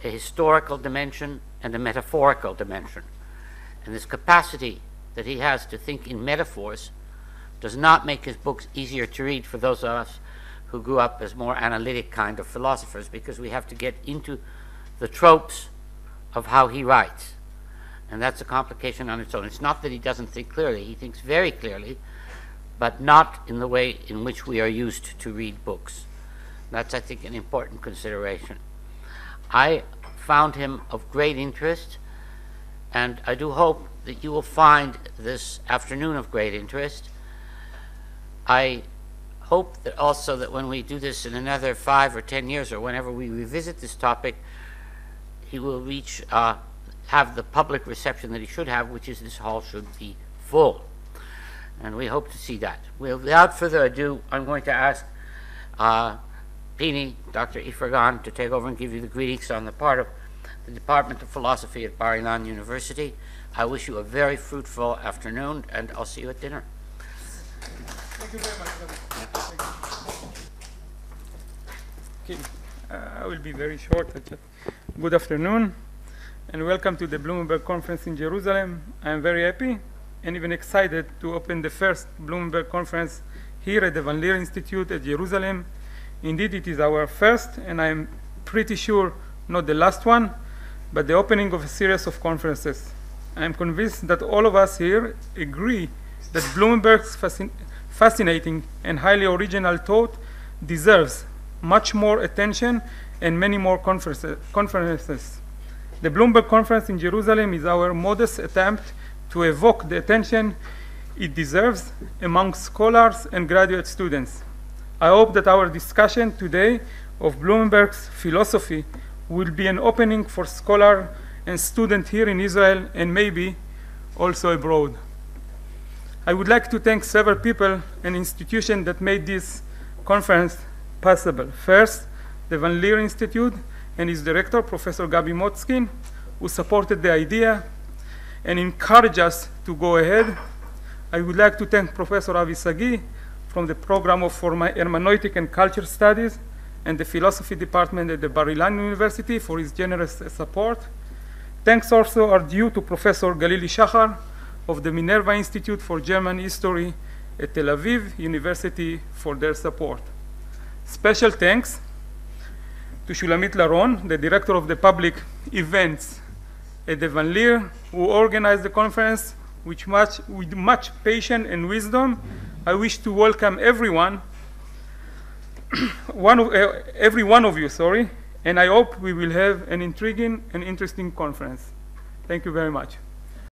a historical dimension and a metaphorical dimension. And this capacity that he has to think in metaphors does not make his books easier to read for those of us who grew up as more analytic kind of philosophers, because we have to get into the tropes of how he writes. And that's a complication on its own. It's not that he doesn't think clearly. He thinks very clearly, but not in the way in which we are used to read books. That's, I think, an important consideration. I found him of great interest, and I do hope that you will find this afternoon of great interest. I hope that also that when we do this in another 5 or 10 years, or whenever we revisit this topic, he will reach, have the public reception that he should have, which is this hall should be full. And we hope to see that. Well, without further ado, I'm going to ask Pini, Dr. Ifergan, to take over and give you the greetings on the part of the Department of Philosophy at Bar-Ilan University. I wish you a very fruitful afternoon, and I'll see you at dinner. Thank you very much. Okay, I will be very short. Good afternoon, and welcome to the Blumenberg conference in Jerusalem. I am very happy and even excited to open the first Blumenberg conference here at the Van Leer Institute at Jerusalem. Indeed, it is our first, and I am pretty sure not the last one, but the opening of a series of conferences. I am convinced that all of us here agree that Blumenberg's fascinating and highly original thought deserves much more attention and many more conferences. The Blumenberg Conference in Jerusalem is our modest attempt to evoke the attention it deserves among scholars and graduate students. I hope that our discussion today of Blumenberg's philosophy will be an opening for scholars and students here in Israel and maybe also abroad. I would like to thank several people and institutions that made this conference possible. First, the Van Leer Institute and its director, Professor Motzkin, who supported the idea and encouraged us to go ahead. I would like to thank Professor Avi Sagi from the program of Hermeneutic and Culture Studies and the Philosophy Department at the Bar-Ilan University for his generous support. Thanks also are due to Professor Galili Shachar of the Minerva Institute for German History at Tel Aviv University for their support. Special thanks to Shulamit Laron, the director of the public events at the Van Leer, who organized the conference with much patience and wisdom. I wish to welcome everyone, every one of you, and I hope we will have an intriguing and interesting conference. Thank you very much.